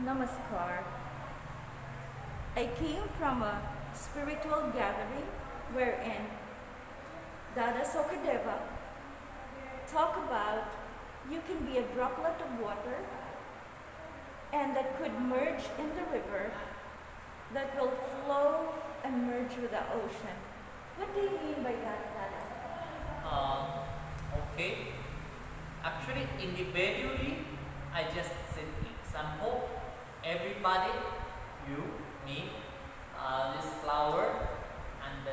Namaskar. I came from a spiritual gathering wherein Dada Sokadeva talk about you can be a droplet of water and that could merge in the river that will flow and merge with the ocean. What do you mean by that, Dada? Okay. Actually, individually, I just said example. Everybody, you, me, this flower, and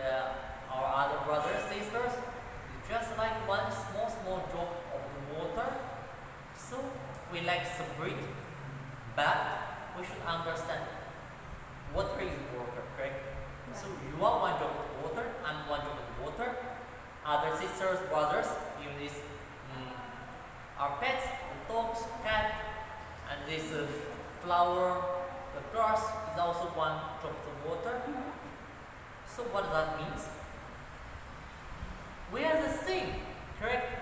our other brothers, sisters, is just like one small drop of water. So we like separate, but we should understand water is water, correct? Yeah. So you are one drop of water, I'm one drop of water. Other sisters, brothers, even this our pets, the dogs, cat, and this flower, the grass is also one drop of water. So what that means? We are the same, correct?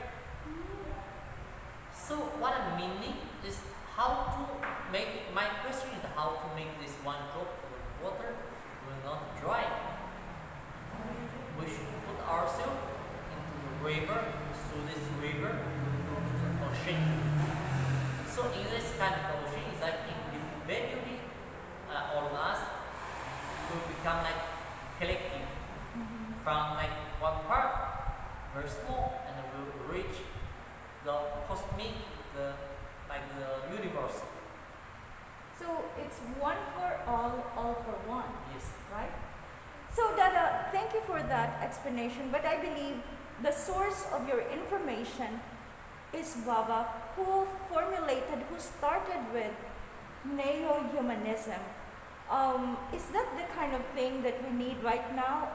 So what I'm meaning is how to make, my question is how to make this one drop of water will not dry. We should put ourselves into the river, through this river, to the ocean. So in this kind of ocean, it's like individually, all of us will become like collective from like one part, very small, and will reach the cosmic, the universe. So it's one for all for one. Yes. Right? So Dada, thank you for that explanation, but I believe the source of your information is Baba, who started with neo-humanism. Is that the kind of thing that we need right now?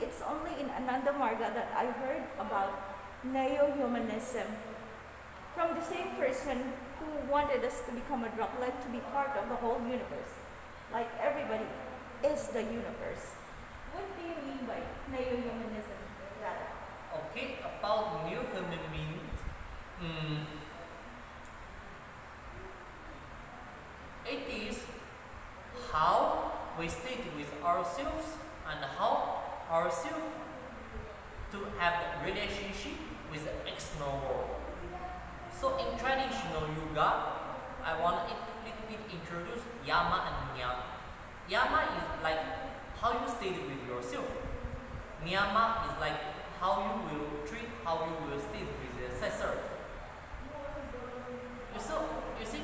It's only in Ananda Marga that I heard about neo-humanism from the same person who wanted us to become a droplet, to be part of the whole universe. Like everybody is the universe. What do you mean by neo-humanism, Dada? Okay, about new humanism, it is how we state with ourselves and how ourselves to have a relationship with the external world. So in traditional yoga, I want to little bit introduce yama and niyama. Yama is like how you state with yourself. Niyama is like how you will treat, how you will state with the ancestor. You see,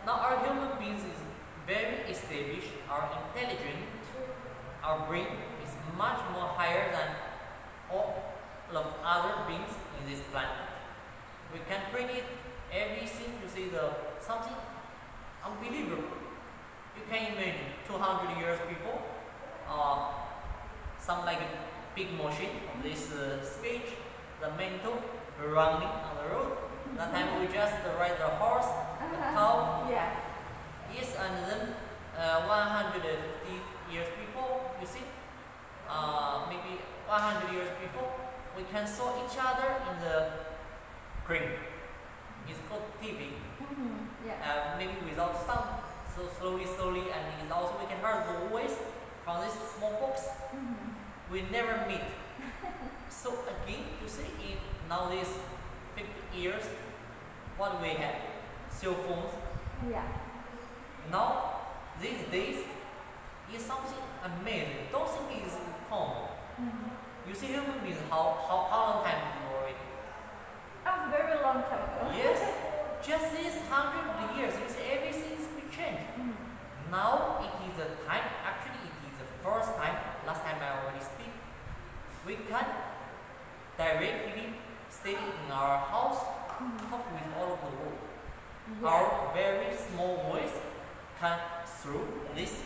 now our human beings is very established, our intelligence, our brain is much more higher than all of other beings in this planet. We can predict everything, you see something unbelievable. You can imagine 200 years before, some like a big machine of this speech, the mental running on the road. That time we just ride the horse, the cow. Yeah. Yes, and then 150 years before, you see, maybe 100 years before, we can saw each other in the green. It's called TV. Yeah. Maybe without sound, so slowly, and it's also we can hear the voice from this small box. We never meet. So again, you see, in nowadays 50 years, what we have? Cell phones. Yeah. Now, these days, is something amazing. Don't think it's common. You see human beings, how long time ago already? A very long time ago. Yes, just this 100 years, you see everything's been changed. Now it is the time, actually it is the first time, last time I already speak, we can directly stay in our house, talk with all of the world. Yeah. Our very small voice can through this.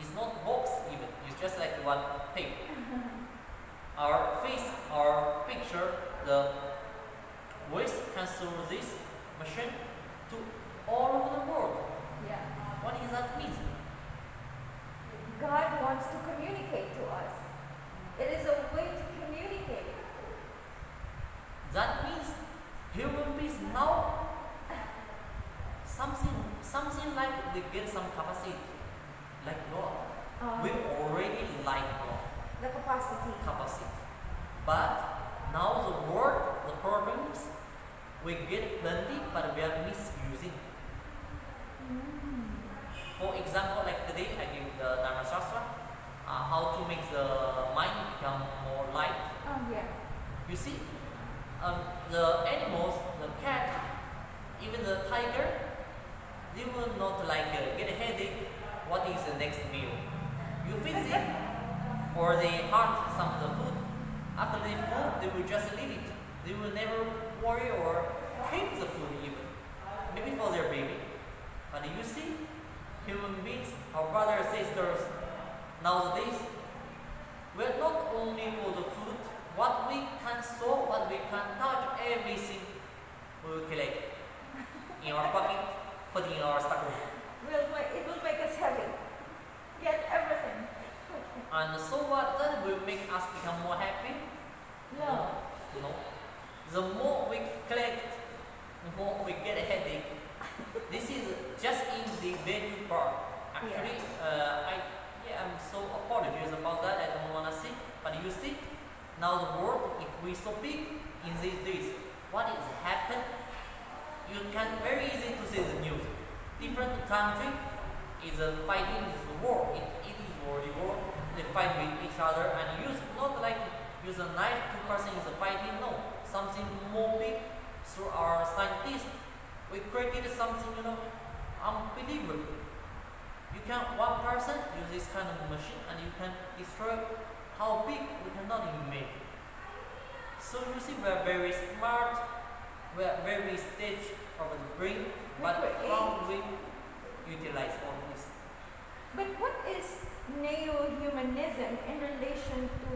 It's not box even, it's just like one tape. Our face, our picture, the voice can through this machine to all over the world. Yeah. What does that mean? God wants to communicate to us. It is a way to communicate. That means human beings now something something like we get some capacity, like God. We already like God. The capacity. But now the word, the problem is we get plenty, but we are misusing. For example, like today I give the Dharma Shastra, how to make the mind become more light. Yeah. You see, the animals, the cat, even the tiger, they will not like get a headache. What is the next meal? You feed them, or they hunt some of the food. After they food, they will just leave it. They will never worry or keep the food even, maybe for their baby. But you see, human beings, our brothers and sisters, nowadays, we're not only for the food. What we can saw, what we can touch, everything we will collect in our pocket, put in our stockroom. It will make us heavy. Get everything. And so what? That will make us become more happy? No. No. The more we collect, the more we get a headache. This is just in the value part. Actually, I'm so apologies about that. I don't want to say, but you see, now the world, if we so big in these days, what is happened? You can very easy to see the news. Different country is fighting this war. It is already war. They fight with each other and use not like use a knife. Two person is fighting. No, something more big. Through our scientists, we created something unbelievable. You can one person use this kind of machine and you can destroy how big we cannot imagine. So you see, we are very smart. We are very stage of the brain, but how we utilize all this. But what is neo-humanism in relation to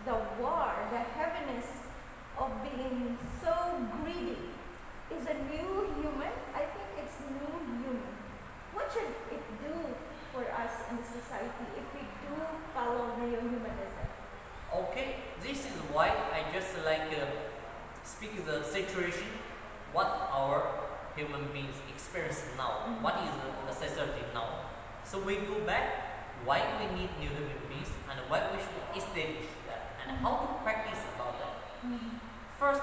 the war, the heaviness of being so greedy? Is a new human? I think it's new human. What should it do for us in the society if we do follow neo-humanism? Okay, this is why I just speak the situation, what our human beings experience now, what is the society now. So we go back, why we need new human beings and why we should establish that and how to practice about that. First,